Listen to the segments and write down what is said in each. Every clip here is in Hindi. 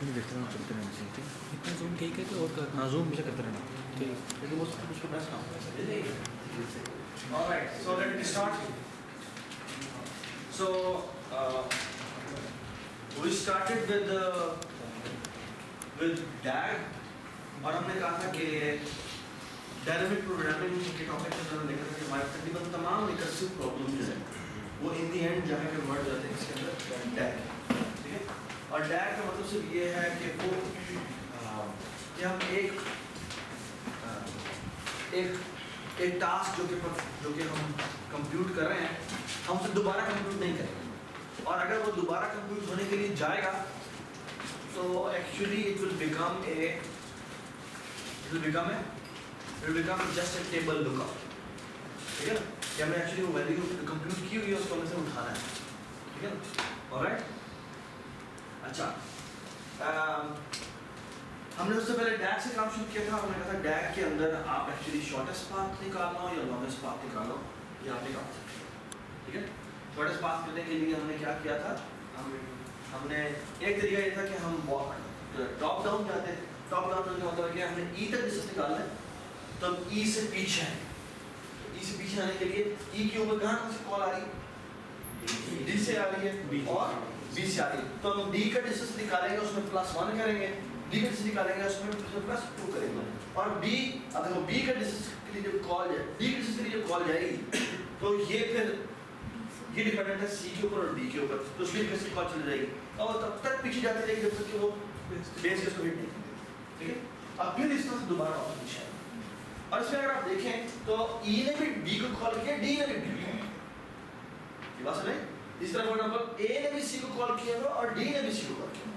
नहीं देखते हैं चलते रहना चाहिए ठीक है। इतना जूम ठीक है कि और कर हाँ जूम मुझे करते रहना ठीक। लेकिन वो सब कुछ करना है। Alright, so let me start. So we started with DAG और हमने कहा था कि डायनामिक प्रोग्रामिंग के टॉपिक के अंदर देखा था कि हमारे तकरीबन तमाम रिकर्सिव प्रॉब्लम जो है वो इन दी एंड जाके कन्वर्ट हो जाते हैं इसके अंदर DAG, ठीक है। और DAG का मतलब सिर्फ ये है कि वो कि हम एक टास्क जो कि हम कंप्यूट कर रहे हैं हम उसे दोबारा कंप्यूट नहीं करेंगे, और अगर वो दोबारा कंप्यूट होने के लिए जाएगा तो actually it will become just a table lookup, ठीक है ना, कि हमने एक्चुअली वो वैल्यू कंप्यूट की हुई है उसको हमें से उठाना है, ठीक है ना। ऑलराइट, अच्छा हमने उससे पहले डैग से काम शुरू किया था। हमने कहा था डैग के अंदर आप एक्चुअली शॉर्टेस्ट पाथ निकालना हो या लॉन्गेस्ट पाथ निकालो, ये आप निकाल सकते हो, ठीक है। शॉर्टेस्ट पाथ करने के लिए हमने क्या किया था, हमने एक तरीका ये था कि हम टॉप डाउन जाते हैं। टॉप डाउन का मतलब है कि हमने ई तक डिस्टेंस निकालना है, तो हम ई से पीछे आए। ई से पीछे आने के लिए ई के ऊपर कहाँ से कॉल आ रही है, डी से आ रही है और बी से आ रही है, तो हम डी का डिस्टेंस निकालेंगे उसमें +1 करेंगे, डी का डिस्टेंस निकालेंगे उसमें +2 करेंगे, और बी अगर वो बी का डिस्टेंस के लिए जब कॉल जाए, डी के डिस्टेंस के लिए जब कॉल जाएगी तो ये फिर ये डिपेंडेंट है सी के ऊपर और डी के ऊपर, तो उसकी कैसे कॉल चली जाएगी और तब तक पीछे जाती रहेगी जब तक कि वो बेस के उसको हिट नहीं करती, ठीक है। अब फिर इस तरह से दोबारा वापस पीछे आएगी, और इसमें अगर आप देखें तो ई ने भी डी को कॉल किया, डी ने भी डी को, ये बात समझे। इस तरह फॉर एग्जांपल ए ने भी सी को कॉल किया और डी ने भी सी को कॉल किया,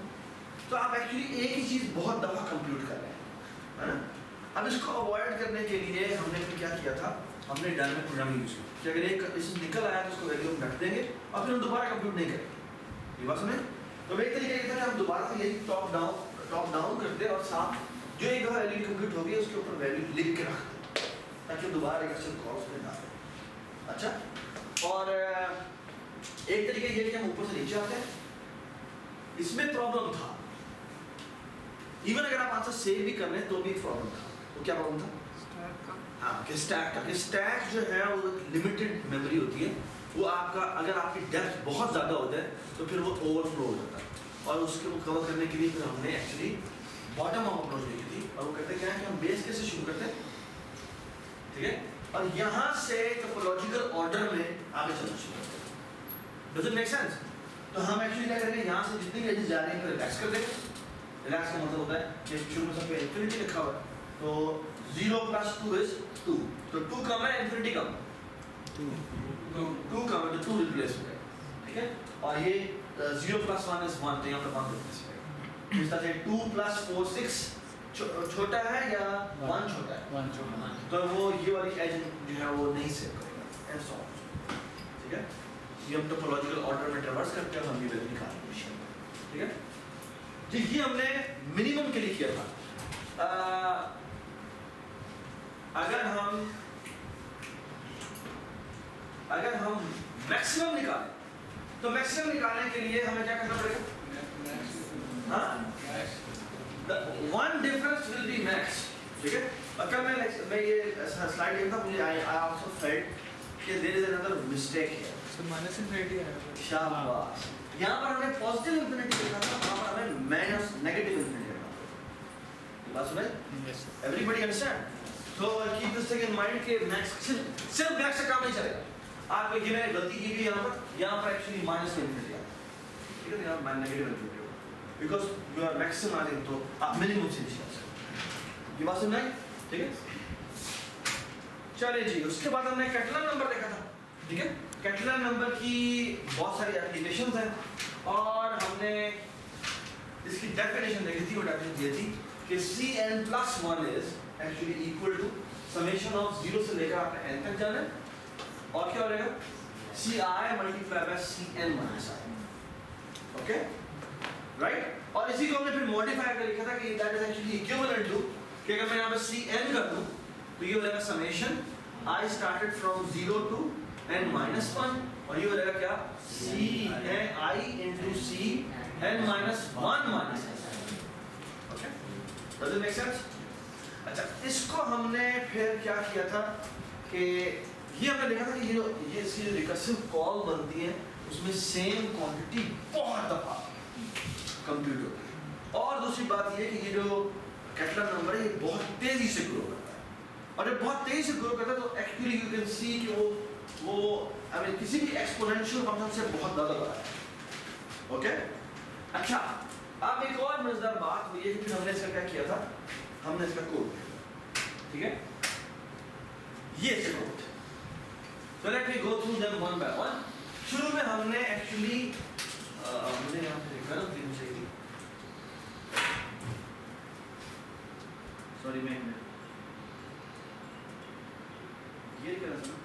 तो आप एक्चुअली एक ही चीज बहुत दफा कंप्यूट कर रहे हैं, है ना। अब इसको अवॉइड करने के लिए हमने फिर क्या किया था, हमने डायनामिक प्रोग्रामिंग यूज की कि अगर एक इससे निकल आया तो उसको वैल्यू हम रख देंगे और फिर हम दोबारा कंप्यूट नहीं करेंगे, ये बात समझे। तो एक तरीका ये था कि हम दोबारा से यही टॉप डाउन करते और साथ जो एक दफा वैल्यू कंप्यूट होगी उसके ऊपर वैल्यू लिख के रख दें ताकि दोबारा रिकर्सिव कॉल उसमें ना आए। अच्छा, और एक तरीका ये कि हम ऊपर से नीचे आते हैं। इसमें प्रॉब्लम था, इवन अगर आप आंसर सेव भी कर रहे हैं तो भी एक प्रॉब्लम था। तो क्या प्रॉब्लम था? हाँ, कि स्टैक जो है वो लिमिटेड मेमोरी होती है, वो आपका अगर आपकी डेप्थ बहुत ज़्यादा हो जाए तो फिर वो ओवरफ्लो हो जाता है, और उसके को कवर करने के लिए फिर हमने एक्चुअली बॉटम अप अप्रोच देखी थी, और वो कहते क्या है कि हम बेस कैसे शुरू करते हैं, ठीक है, और यहाँ से टोपोलॉजिकल ऑर्डर में आगे चलना शुरू करते हैं। Does it make sense? तो हम एक्चुअली क्या करेंगे, यहाँ से जितनी एजेस जा रही हैं रिलैक्स कर देंगे। रिलैक्स का मतलब होता है कि शुरू में सब पे इंफिनिटी लिखा हुआ है, तो 0 + 2 is 2, तो 2 कम है, इंफिनिटी कम, 2 कम है तो 2 रिप्लेस हो गया, ठीक है। और ये 0 + 1 is 1, तो यहाँ पर 1 रिप्लेस हो गया। इस तरह से 2 + 4 6 छोटा है या 1 छोटा है, 1 छोटा, तो वो ये वाली एज जो है वो नहीं सेव करेगा, एंड सो ऑन, ठीक है। ये हम टोपोलॉजिकल ऑर्डर में ट्रैवर्स करते हैं, हम ये वैल्यू निकालते हैं, ठीक है जी। ये हमने मिनिमम के लिए किया था। अगर हम मैक्सिमम निकालें तो मैक्सिमम निकालने के लिए हमें क्या करना पड़ेगा, हाँ, one difference will be max, ठीक है। और कल मैं ये स्लाइड देखा, मुझे आई आल्सो फेल्ट कि there is another mistake here, तो माइनस इंफिनिटी है। शाबाश, यहाँ पर हमने पॉजिटिव इंफिनिटी लिखा था, वहाँ पर हमें माइनस नेगेटिव इंफिनिटी लिखा था, बात सुने? Yes sir. Everybody understand? So keep this thing in mind कि मैक्स सिर्फ मैक्स से काम नहीं चलेगा। आप ये मैंने गलती की भी यहाँ पर एक्चुअली माइनस इंफिनिटी आता है, ठीक है, यहाँ पर नेगेटिव इंफिनिटी होगा, बिकॉज यू आर मैक्सिमाइजिंग, तो आप मिनिमम से नीचे आ सकते। ये बात सुन रहे हैं, ठीक है। चलिए जी, उसके बाद हमने कैटलन नंबर देखा था, ठीक है। कैटलन नंबर की बहुत सारी एप्लीकेशंस हैं, और हमने इसकी डेफिनेशन देखी थी, वो डेफिनेशन दी थी कि Cn+1 is actually equal to summation of 0 से लेकर आपने n तक जाना है, और क्या हो जाएगा Ci × Cn - i, okay, right. और इसी को हमने फिर मॉडिफाई कर लिखा था कि that is actually equivalent to कि अगर मैं यहाँ पे Cn कर दूं तो ये हो जाएगा summation I started from 0 to n - 1, और ये हो जाएगा क्या Ci × Cn - 1 - Does it make sense? अच्छा, इसको हमने फिर क्या किया था कि ये हमने देखा था कि ये इसकी जो रिकर्सिव कॉल बनती है उसमें सेम क्वांटिटी बहुत दफा कंप्यूट होती है। और दूसरी बात ये कि ये जो कैटलन नंबर है ये बहुत तेजी से ग्रो करता है, और जब बहुत तेजी से ग्रो करता है तो एक्चुअली यू कैन सी कि वो आई मीन किसी भी एक्सपोनेंशियल फंक्शन से बहुत ज़्यादा बड़ा है। ओके, अच्छा, अब एक और मजेदार बात हुई है कि हमने इसका क्या किया था, हमने इसका कोड किया, ठीक है, ये इसका code. So let me go through them one by one. शुरू में हमने एक्चुअली मुझे यहाँ पे गलत लिखनी चाहिए, सॉरी मैं ये क्या था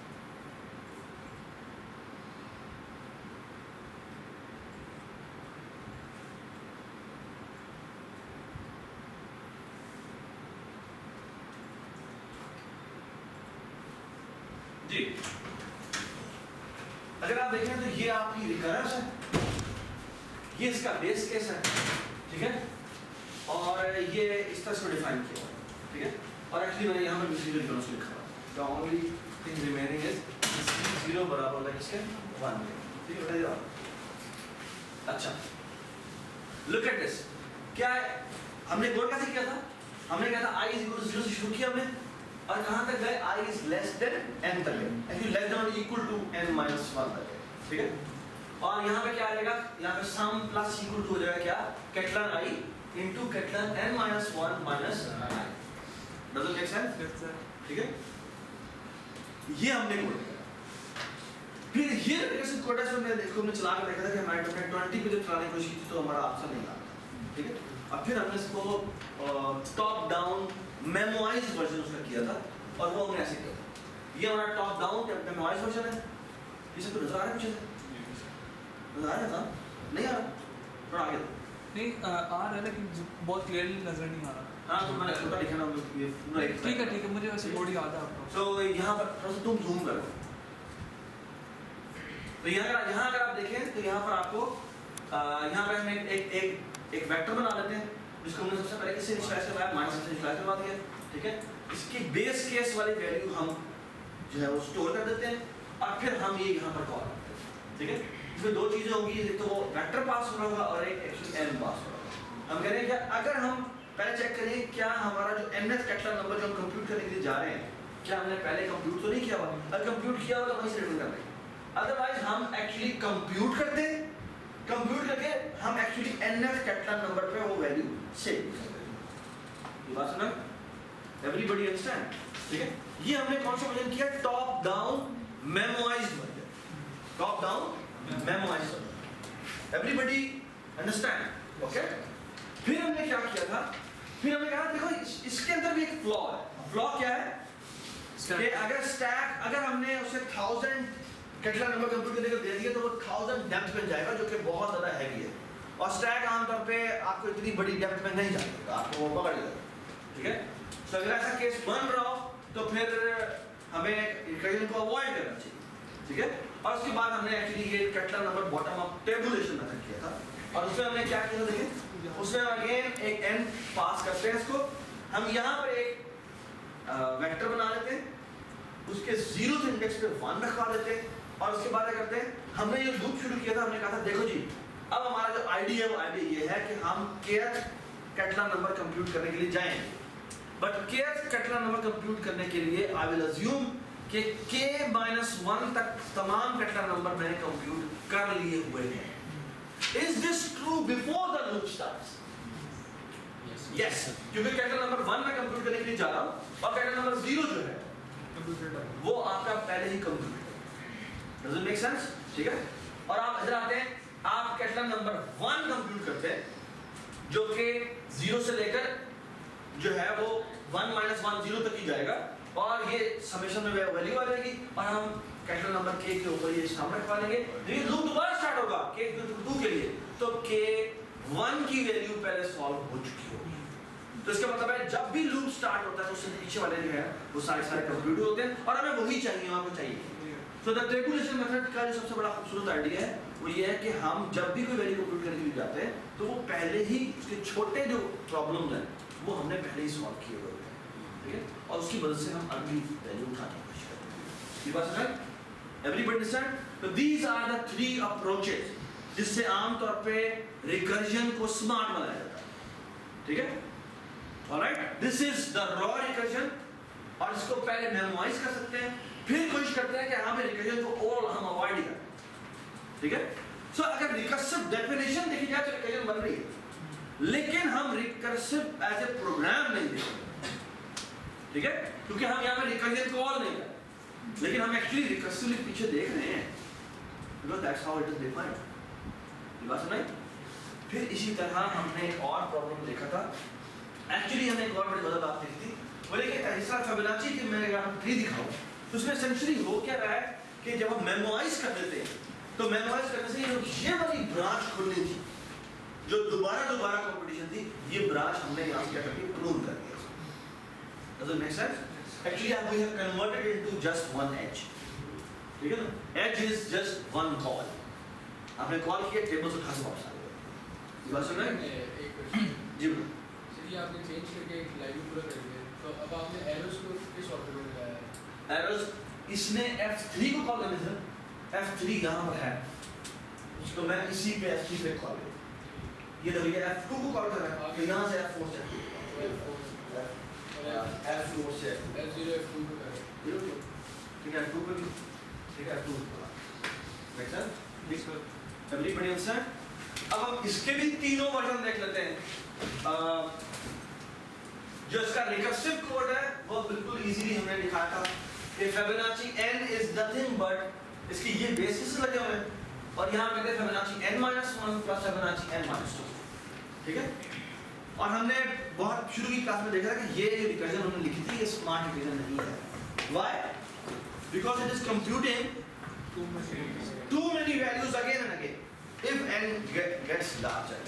जी। अगर आप देखें तो ये आपकी रिकरेंस है, ये इसका बेस केस है, ठीक है, और ये इस तरह से डिफाइन किया हुआ है, ठीक है, और एक्चुअली मैंने यहाँ पर मिसिंग रिकरेंस लिखा हुआ है। The only thing remaining is 0 बराबर होगा इसके 1, ठीक है, बताइए आप। अच्छा, लुक एट दिस, क्या है, हमने गोल कैसे किया था, हमने कहा था i = 0 से शुरू किया हमने, और कहां तक गए, i is less than n तक गए, एक्चुअली लेस देन और इक्वल टू n - 1 तक गए, ठीक है, और यहाँ पे क्या आएगा, यहाँ पे सम प्लस इक्वल टू हो जाएगा क्या, Catalan i into Catalan n - 1 minus i। Does it make sense? ठीक है, ये हमने कोड किया। फिर ये रिकर्सिव कोड है, हमने चला के देखा था कि हमारे अपने 20 पे जब चलाने की कोशिश की तो हमारा आंसर नहीं आता, ठीक है, और फिर हमने इसको टॉप डाउन मेमोराइज्ड वर्जन उसका किया था, और वो हमने ऐसे किया था। ये हमारा टॉप डाउन मेमोराइज्ड वर्जन है, ये सब तो नजर आ रहा है मुझे, नजर आ रहा था, नहीं आ रहा, थोड़ा आगे नहीं आ रहा है लेकिन बहुत क्लियरली नजर नहीं आ रहा। हाँ, तो मैंने छोटा लिखा ना, ये पूरा एक ठीक है, मुझे वैसे बोर्ड याद है आपको। सो यहाँ पर थोड़ा सा तुम जूम करो, तो यहाँ अगर आप देखें तो यहाँ पर आपको यहाँ पर हम एक वेक्टर बना लेते हैं, जिसको हमने सबसे पहले किससे इनिशियलाइज करवाया, माइनस से इनिशियलाइज करवा दिया, ठीक है, इसकी बेस केस वाली वैल्यू हम जो है वो स्टोर कर देते हैं, और फिर हम ये यहाँ पर कॉल करते हैं, ठीक है, इसमें दो चीजें होंगी, एक तो वो वेक्टर पास हो रहा होगा और एक एक्चुअली n पास हो रहा होगा। हम कह रहे हैं क्या, अगर हम पहले चेक करें क्या हमारा जो nth कैटलन नंबर जो हम कंप्यूट करने के लिए जा रहे हैं, क्या हमने पहले कंप्यूट तो नहीं किया हुआ, अगर कंप्यूट किया हुआ तो वहीं से रिटर्न कर देंगे, अदरवाइज हम एक्चुअली कंप्यूट करते हैं, कंप्यूट करके हम एक्चुअली nth कैटलन नंबर पे वो वैल्यू सेव करते हैं। ये बात सुना, एवरीबॉडी अंडरस्टैंड, ठीक है, ये हमने कौन सा वर्जन किया, top down memorised version, top down memorised version, everybody understand, okay. फिर हमने क्या किया था, फिर हमने कहा देखो इसके अंदर भी एक फ्लॉ है, फ्लॉ क्या है कि अगर स्टैक, अगर हमने उसे 1000 कैटलन नंबर कंप्यूट करने को दे दिया तो वो 1000 डेप्थ में जाएगा, जो कि बहुत ज़्यादा हैवी है, और स्टैक आमतौर पे आपको इतनी बड़ी डेप्थ में नहीं जाएगा, आपको वो पकड़ लेगा, ठीक है। तो अगर ऐसा केस बन रहा हो तो फिर हमें रिकर्जन को अवॉइड करना चाहिए, ठीक है, और उसके बाद हमने एक्चुअली ये Catalan number bottom up tabulation method किया था, और उसमें हमने क्या किया था, देखिए उसमें अगेन एक n पास करते हैं, इसको हम यहाँ पर एक वेक्टर बना लेते हैं, उसके 0th इंडेक्स पे 1 रखवा देते हैं, और उसके बाद क्या करते हैं, हमने ये लूप शुरू किया था, हमने कहा था देखो जी अब हमारा जो आईडिया है वो आईडिया ये है कि हम kth कैटलन नंबर कंप्यूट करने के लिए जाएंगे, but kth Catalan number compute करने के लिए आई विल अज्यूम कि k-1 तक तमाम कैटलन नंबर मैंने कंप्यूट कर लिए हुए हैं। Is this true before the loop starts? Yes, क्योंकि कैटलन नंबर 1 में कंप्यूट करने के लिए जा रहा हूँ, और कैटलन नंबर 0 जो है वो आपका पहले ही कंप्यूट है। Does it make sense? ठीक है, और आप इधर आते हैं, आप कैटलन नंबर 1 कंप्यूट करते हैं, जो कि 0 से लेकर जो है वो 1 - 1 0 तक ही जाएगा, और ये समेशन में वैल्यू आ जाएगी, और हम कैटलन नंबर k के ऊपर ये स्टैम्प रखवा लेंगे। ये लूप दोबारा स्टार्ट होगा k2 के लिए, तो k1 की वैल्यू पहले सॉल्व हो चुकी होगी, तो इसका मतलब है जब भी लूप स्टार्ट होता है तो उससे पीछे वाले जो है वो सारे कंप्यूट होते हैं, और हमें वही चाहिए, आपको चाहिए। तो द टेबुलेशन मेथड का जो सबसे बड़ा खूबसूरत आइडिया है वो ये है कि हम जब भी कोई वैल्यू कंप्यूट करने के लिए जाते हैं तो वो पहले ही उसके छोटे जो प्रॉब्लम्स हैं वो हमने पहले ही सॉल्व किए हुए होते हैं, ठीक है, और उसकी मदद से हम अगली वैल्यू उठाने की कोशिश करते हैं। ये बात समझ? Everybody understand? तो दीज आर द 3 अप्रोचेस जिससे आमतौर पे रिकर्जन को स्मार्ट बनाया जाता है, ठीक है? Alright, this is the raw recursion, और इसको पहले मेमोराइज कर सकते हैं, फिर कोशिश करते हैं कि यहाँ पे रिकर्जन को ओवरऑल हम अवॉइड ही करें, ठीक है? सो अगर रिकर्सिव डेफिनेशन देखी जाए तो रिकर्जन बन रही है, लेकिन हम रिकर्सिव एज ए प्रोग्राम नहीं देख रहे, ठीक है, क्योंकि हम यहाँ पे रिकर्जन को कॉल नहीं कर रहे, लेकिन हम एक्चुअली रिकर्सिवली पीछे देख रहे हैं, because that's how it is defined. ये बात समझ? फिर इसी तरह हमने एक और प्रॉब्लम देखा था, एक्चुअली हमने एक और बड़ी मदद बात देखी थी, बोले कि ऐसा फिबोनाची कि मैं अगर आपको 3 दिखाऊं तो उसमें एसेंशियली हो क्या रहा है कि जब हम मेमोराइज कर देते हैं तो मेमोराइज करने से ये वाली ब्रांच खुलनी थी जो दोबारा कंपटीशन थी, ये ब्रांच हमने यहाँ क्या कर दी, प्रून कर दिया। Does it make sense? Actually, we have converted it into just one edge. ठीक है ना? Edge is just one call. आपने कॉल किया, टेबल से उठा से वापस आ गया। ये बात सुन रहे हैं? एक क्वेश्चन जी बोलो। चलिए आपने चेंज करके एक लाइव पूरा कर दिया, तो अब आपने एरोस को किस ऑर्डर में लगाया है? एरोस इसने F3 को कॉल करने से, F3 यहाँ पर है, उसको मैं इसी पे F3 पे कॉल करूँ, ये देखिए F2 को कॉल कर रहा है, तो यहाँ से F4 से F4 से F0 F2 को करें, ठीक है, F2 पे भी, ठीक है, F2 पे make sense? Everybody understand? अब हम इसके भी तीनों वर्जन देख लेते हैं। जो इसका रिकर्सिव कोड है वो बिल्कुल इजीली हमने दिखाया था कि Fibonacci n is nothing but इसकी ये बेसिस लगे हुए हैं, और यहाँ पे Fibonacci n-1 plus Fibonacci n-2, ठीक है? और हमने बहुत शुरू की क्लास में देखा था कि ये जो रिकर्जन हमने लिखी थी ये स्मार्ट रिकर्जन नहीं है। Why? Because it is computing too many values again and again if n gets larger,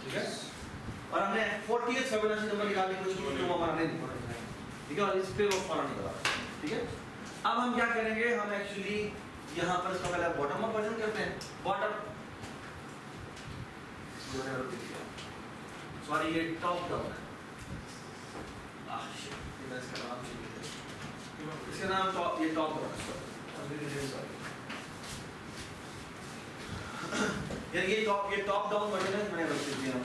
ठीक है? और हमने 40th फिबोनाची नंबर निकालने की कोशिश की तो वो हमारा नहीं निकला, ठीक है, और इस पे वो फौरन निकला, ठीक है? अब हम क्या करेंगे, हम एक्चुअली यहाँ पर इसका पहले बॉटम अप वर्जन करते हैं, बॉटम सॉरी ये टॉप डाउन है, इसका नाम इसका नाम टॉप, ये टॉप डाउन है, सॉरी यार ये टॉप डाउन वर्जन है, मैंने रख दिया ना,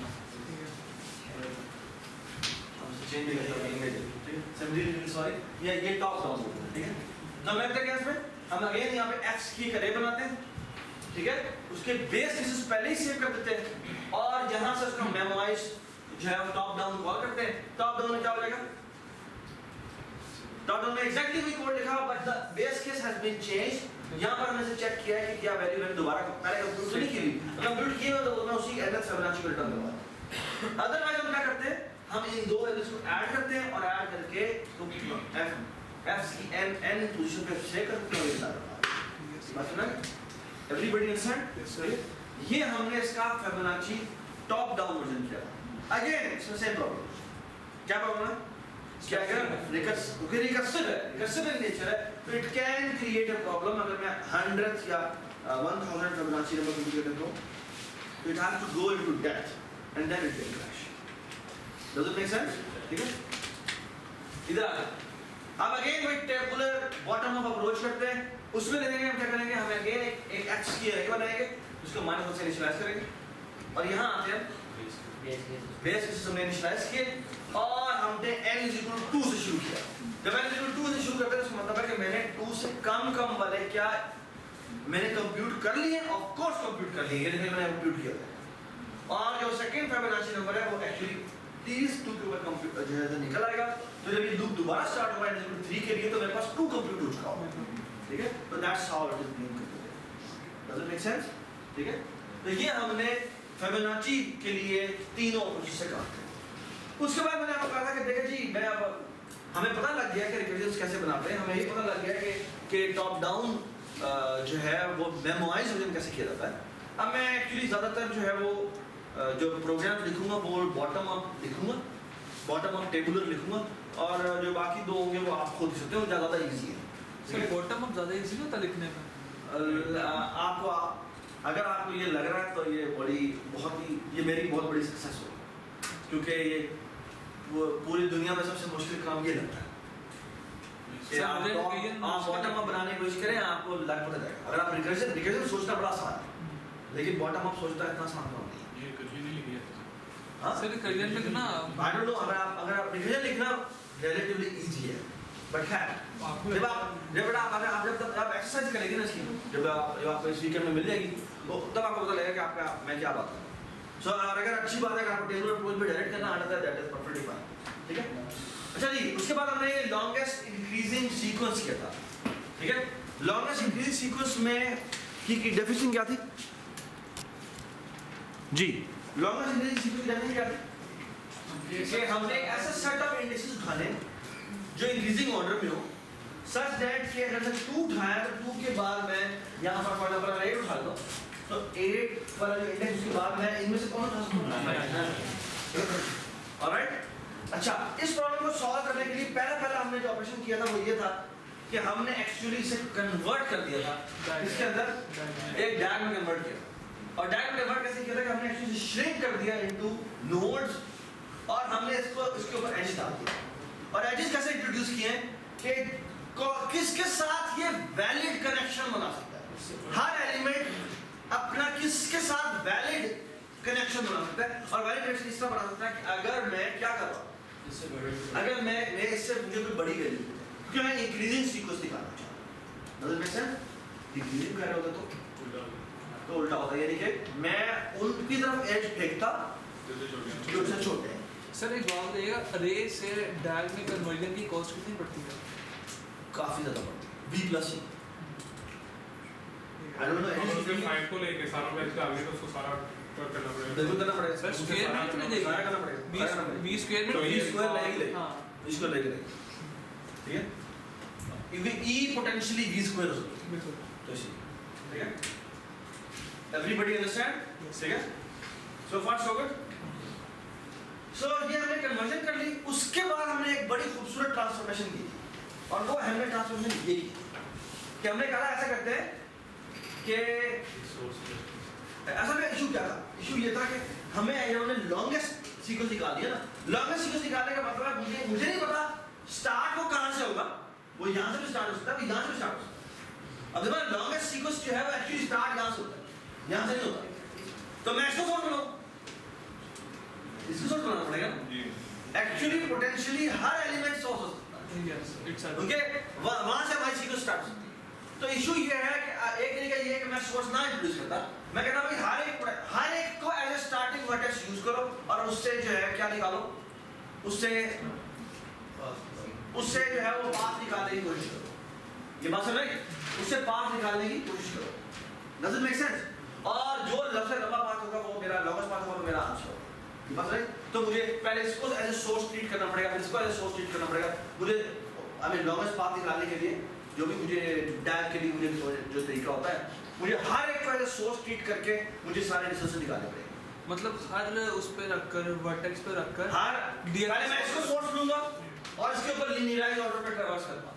हम चेंज कर सकते हैं इमेज, ठीक है, समझिए, सॉरी ये टॉप डाउन वर्जन है, ठीक है? ना मैं क्या इसमें हम अगेन यहाँ पे x की एक अरे बनाते हैं, ठीक है, उसके बेस केसेस पहले ही सेव कर देते हैं, और यहाँ से उसका मेमोराइज जो है टॉप डाउन कॉल करते हैं। टॉप डाउन में क्या हो जाएगा, टॉप डाउन में एग्जैक्टली वही कोड लिखा but the base case has been changed. यहाँ पर हमने से चेक किया है कि क्या वैल्यू मैंने दोबारा पहले कंप्यूट नहीं की, कंप्यूट किए तो मैं उसी nth फिबोनाची को रिटर्न करवाता हूँ। अदरवाइज हम क्या करते हैं, हम इन दो वैल्यूज को ऐड करते हैं और ऐड करके तो f की n पोजीशन पे सेव करते हैं, बात सुना? Everybody understand? ये हमने इसका फिबोनाची टॉप डाउन वर्जन किया। अगेन इसमें सेम प्रॉब्लम, क्या प्रॉब्लम है, क्या अगर रिकर्सिव है, रिकर्सिव इन नेचर है, तो it can create a problem. अगर मैं 100 या 1000 फिबोनाची नंबर कंप्यूट करता हूँ तो it has to go into depth and then it will crash. Does it make sense? ठीक है, इधर आ जाओ। अब अगेन वही टेबुलर बॉटम अप अप्रोच करते हैं, उसमें देखेंगे हम क्या करेंगे, हम अगेन एक x की अरे बनाएंगे, उसको -1 से इनिशियलाइज करेंगे, और यहाँ आते हैं बेस केस हमने इनिशियलाइज किए और हमने n 2 से शुरू किया। जब n 2 से शुरू करते हैं इसका मतलब है कि मैंने 2 से कम वाले क्या मैंने कंप्यूट कर लिए, ऑफ कोर्स कंप्यूट कर लिए, ये देखिए मैंने कंप्यूट किया था। और जो सेकंड फिबोनाची नंबर है वो एक्चुअली 32 के ऊपर कंप्यूट जो है निकल आएगा। तो जब ये लूप दोबारा स्टार्ट होगा n 3 के लिए तो मेरे पास 2 कंप्यूट हो चुका होगा, ठीक है? तो that's how it is being computed. Does it make sense? ठीक है, तो ये हमने फिबोनाची के लिए तीनों अप्रोच से काम किया। उसके बाद मैंने आपको कहा था कि देखिए जी मैं अब हमें पता लग गया कि रिकर्जन्स कैसे बनाते हैं, हमें ये पता लग गया कि टॉप डाउन जो है वो मेमोराइज वर्जन कैसे किया जाता है। अब मैं एक्चुअली ज़्यादातर जो है वो जो प्रोग्राम लिखूंगा वो बॉटम अप लिखूंगा, बॉटम अप टेबुलर लिखूंगा, और जो बाकी दो होंगे वो आप खुद लिख सकते हो, ज़्यादा ईजी है। सर बॉटम अप ज़्यादा इजी होता लिखने में? आपको अगर आपको ये लग रहा है तो ये बहुत ही ये मेरी बहुत बड़ी सक्सेस होगी, क्योंकि ये पूरी दुनिया में सबसे मुश्किल काम ये लगता है कि सर, आप मुझे recursion आप बॉटम अप बनाने की कोशिश करें, आपको लग पता जाएगा। अगर आप रिकर्जन सोचना बड़ा आसान है, लेकिन बॉटम अप सोचना इतना आसान नहीं है। ये कुछ भी नहीं लिखा है। हाँ, सर रिकर्जन में ना आई डोंट नो, अगर आप रिकर्जन लिखना रिलेटिवली इजी है, बट है जब आप एक्सरसाइज करेंगे ना इसकी, जब आपको इस वीकेंड में मिल जाएगी, तो तब आपको पता लगेगा कि आपका मैं क्या बात कर रहा हूँ। सो अगर अच्छी बात है कि आपको टेबल और पोज पे डायरेक्ट करना आता है, दैट इज परफेक्टली फाइन, ठीक है। अच्छा जी, उसके बाद हमने लॉन्गेस्ट इंक्रीजिंग सीक्वेंस किया था, ठीक है। लॉन्गेस्ट इंक्रीजिंग सीक्वेंस में की डेफिनेशन क्या थी जी? लॉन्गेस्ट इंक्रीजिंग सीक्वेंस की डेफिनेशन क्या थी कि हमने एक ऐसा सेट ऑफ इंडेक्सेस उठाने जो इंक्रीजिंग ऑर्डर में हो, सच दैट कि अगर मैं 2 उठाया तो 2 के बाद मैं यहाँ पर फॉर एग्जांपल 8 उठा लो, तो 8 वाला जो इंडेक्स उसके बाद मैं इनमें से कौन उठा सकता हूँ? ऑलराइट। अच्छा, इस प्रॉब्लम को सॉल्व करने के लिए पहला हमने जो ऑपरेशन किया था वो ये था कि हमने एक्चुअली इसे कन्वर्ट कर दिया था, इसके अंदर एक डैग में कन्वर्ट किया। और डैग में कन्वर्ट कैसे किया था कि हमने एक्चुअली श्रिंक कर दिया इनटू नोड्स, और हमने इसके ऊपर एज डाल दिया। और एजेस कैसे इंट्रोड्यूस किए कि किसके साथ ये वैलिड कनेक्शन बना सकता है, हर एलिमेंट अपना किसके साथ वैलिड कनेक्शन बना सकता है। और वैलिड कनेक्शन इस तरह बना सकता है कि अगर मैं क्या कर रहा हूँ, अगर मैं इससे मुझे कोई बड़ी वैल्यू, क्योंकि मैं इंक्रीजिंग सीक्वेंस दिखाना चाहता हूँ, मतलब इंक्रीजिंग कर रहा होगा तो उल्टा होता है, यानी कि मैं उनकी तरफ एज फेंकता जो उससे छोटे हैं। सर एक बात बताइएगा, रे से डैग में कन्वर्जन की कॉस्ट कितनी पड़ती है? काफी ज्यादा पड़ती है, V+C। आई डोंट नो, और उसके फाइल को लेके सारा बैच का आगे तो उसको सारा करना पड़ेगा। बिल्कुल करना पड़ेगा सर स्क्वायर में कितने देगा? सारा करना पड़ेगा, 20 स्क्वायर में तो V स्क्वायर लगेगी, हां इसको लेके ठीक है, क्योंकि E पोटेंशियली V स्क्वायर हो सकती है, बिल्कुल। तो इसी ठीक है। Everybody understand? ठीक है, सो फार सो गुड। सो ये हमने कन्वर्जन कर ली, उसके बाद हमने एक बड़ी खूबसूरत ट्रांसफॉर्मेशन की थी, और वो हमने ट्रांसफॉर्मेशन ये की कि हमने कहा ऐसा करते हैं कि असल में इशू क्या था? इशू ये था कि हमें इन्होंने लॉन्गेस्ट सीक्वेंस निकाल दिया ना। लॉन्गेस्ट सीक्वेंस निकालने का मतलब है मुझे नहीं पता स्टार्ट वो कहां से होगा, वो यहां से भी स्टार्ट हो सकता है, यहां से भी स्टार्ट हो सकता है। अब देखो लॉन्गेस्ट सीक्वेंस जो है वो एक्चुअली स्टार्ट यहां से होता है, यहां से नहीं होता। तो मैं इसको सॉल्व करूं, इसको सॉल्व करना पड़ेगा ना। एक्चुअली पोटेंशियली हर एलिमेंट सोर्स हो सकता है, यस इट्स ओके, वहां से हमारी सीक्वेंस स्टार्ट हो सकती है। तो इशू ये है कि एक तरीका ये है कि मैं सोर्स ना इंट्रोड्यूस करता, मैं कहता भाई हर एक को as a starting vertex use करो और उससे जो है क्या निकालो, उससे जो है वो पाथ निकालने की कोशिश करो। ये बात समझ रहे? उससे पाथ निकालने की कोशिश करो। Does it make sense? और जो सबसे लंबा पाथ होगा वो मेरा लॉन्गेस्ट पाथ होगा, वो मेरा आंसर होगा। ये बात समझ? तो मुझे पहले इसको एज ए सोर्स ट्रीट करना पड़ेगा, फिर इसको एज ए सोर्स ट्रीट करना पड़ेगा। मुझे आई मीन लॉन्गेस्ट पाथ निकालने के लिए जो भी मुझे डैग के लिए मुझे जो तरीका होता है, मुझे हर एक को एज ए सोर्स ट्रीट करके मुझे सारे डिस्टेंस निकालने पड़ेंगे। मतलब हर उस पे रखकर वर्टेक्स पे रखकर हर पहले मैं इसको सोर्स लूंगा और इसके ऊपर लिनियराइज ऑर्डर पे ट्रैवर्स करूंगा,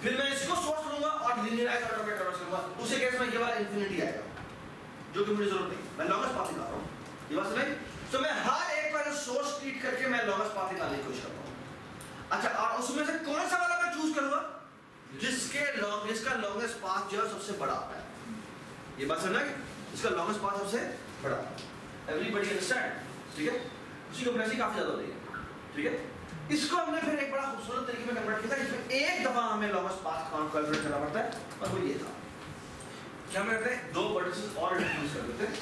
फिर मैं इसको सोर्स लूंगा और लिनियराइज ऑर्डर पे ट्रैवर्स करूंगा। उसी केस में ये वाला इंफिनिटी आएगा, जो कि मुझे जरूरत नहीं, मैं लॉन्गेस्ट पाथ निकाल रहा हूं। ये बात समझ? तो मैं हर एक को सोर्स ट्रीट करके मैं लॉन्गेस्ट पाथ निकालने की कोशिश करता हूं। अच्छा, और उसमें से कौन सा वाला मैं चूज करूंगा जिसका लॉन्गेस्ट पाथ जो है सबसे बड़ा आता है। ये बात समझना कि इसका लॉन्गेस्ट पाथ सबसे बड़ा आता है। Everybody understand? ठीक है, उसी कंप्लेक्सिटी काफी ज्यादा हो रही है, ठीक है। इसको हमने फिर एक बड़ा खूबसूरत तरीके में कन्वर्ट किया था, इसमें एक दफा हमें लॉन्गेस्ट पाथ कैलकुलेट करना पड़ता है, और वो ये था क्या हम करते हैं, दो वर्टिसेस और इंट्रोड्यूस कर देते हैं,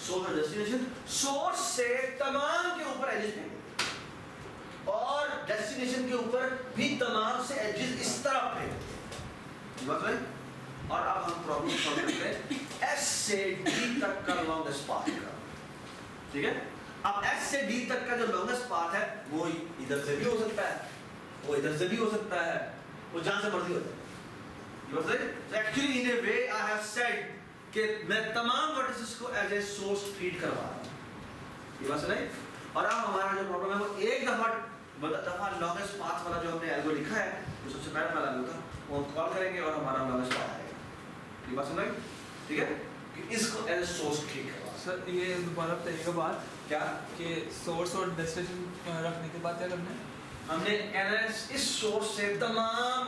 सोर्स और डेस्टिनेशन। सोर्स से तमाम के ऊपर एजेस फेंक और डेस्टिनेशन के ऊपर भी तमाम से एजेस इस तरफ फेंक। बात है? और अब हम प्रॉब्लम सॉल्व करते हैं S से D तक का लॉन्गेस्ट पाथ का, ठीक है। अब S से D तक का जो लॉन्गेस्ट पाथ है वो इधर से भी हो सकता है, वो इधर से भी हो सकता है, वो जहां से मर्जी हो जाए। So actually in a way I have said कि मैं तमाम वर्टिसेस को एज ए सोर्स ट्रीट करवा रहा हूं। ये बात सुनाई? और अब हमारा जो प्रॉब्लम है वो एक दफा लॉन्गेस्ट पाथ वाला जो हमने एल्गो लिखा है, वो सबसे पहला वाला एल्गो था, वो हम कॉल करेंगे और हमारा लॉन्गेस्ट पाथ आएगा। ये बात सुनाई? ठीक है, कि इसको एज ए सोर्स ट्रीट करवा सर ये दोबारा बताइएगा बात क्या कि सोर्स और डेस्टिनेशन रखने के बाद क्या करना है? हमने एनएस इस सोर्स से तमाम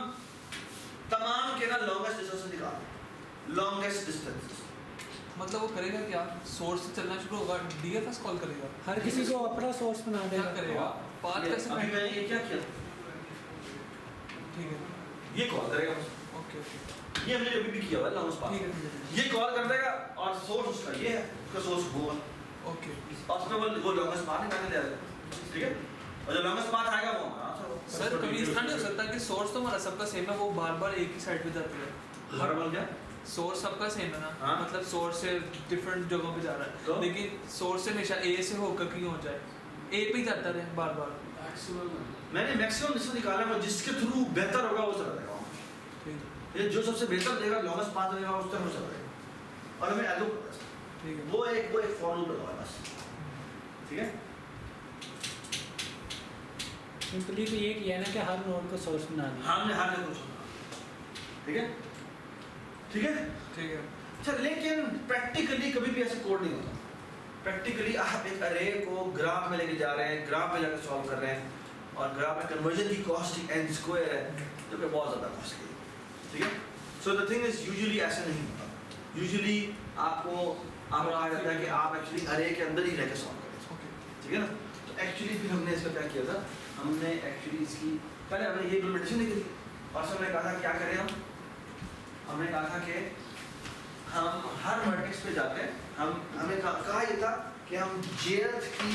के ना लॉन्गेस्ट डिस्टेंस निकाल, लॉन्गेस्ट डिस्टेंस। मतलब वो करेगा क्या? सोर्स से चलना शुरू होगा, डीएफएस कॉल करेगा, हर किसी को अपना सोर्स बना क्या देगा। करेगा? पाथ कैसे अभी find- मैंने ये क्या किया, ठीक है, ये कॉल करेगा, ओके ये हमने अभी भी किया हुआ है लॉन्गेस्ट पाथ, ठीक है, ये कॉल कर देगा और सोर्स उसका ये है, उसका सोर्स वो है, ओके और उसमें वो लॉन्गेस्ट पाथ निकाल के ले आएगा, ठीक है। और जो लॉन्गेस्ट पाथ आएगा वो हमारा आंसर होगा। सर कभी इस तरह नहीं हो सकता कि सोर्स तो हमारा सबका सेम है, वो बार बार एक ही साइड पे जाती है? हर बार क्या सोर्स सबका सेम है ना, हाँ। मतलब सोर्स से डिफरेंट जगहों पे जा रहा है, तो? लेकिन सोर्स से हमेशा ए से होकर कहीं हो जाए, ए पे ही जाता रहे बार बार। मैक्सिमम मैंने मैक्सिमम डिस्टेंस निकाला है, जिसके थ्रू बेहतर होगा वो चला जाएगा, ठीक ये जो सबसे बेहतर देगा लॉन्गेस्ट पाथ देगा उस तरह चला जाएगा। और हमें एलो ठीक है, वो एक फॉर लूप लगाओ बस, ठीक है। सिंपली तो ये किया ना कि हर नोड को सोर्स बना दिया। हमने हर जगह कुछ ठीक है, ठीक है। ठीक है, अच्छा लेकिन प्रैक्टिकली कभी भी ऐसे कोड नहीं होता। प्रैक्टिकली आप एक अरे को ग्राफ में लेके जा रहे हैं, ग्राफ में जाकर सॉल्व कर रहे हैं, और ग्राफ में कन्वर्जन की कॉस्ट n स्क्वायर है जो कि बहुत ज़्यादा कॉस्टली है, ठीक है। सो द थिंग इज यूजुअली ऐसा नहीं होता, यूजुअली आपको कहा जाता है कि आप एक्चुअली अरे के अंदर ही रह के सॉल्व करें, ओके ठीक है ना। तो एक्चुअली फिर हमने इसका क्या किया था, हमने एक्चुअली इसकी पहले हमने ये इम्प्लीमेंटेशन नहीं की थी, और फिर हमने कहा था क्या करें हमने कहा था कि हम हर वर्टेक्स पे जाते हैं, हमें कहा ये था कि हम jth की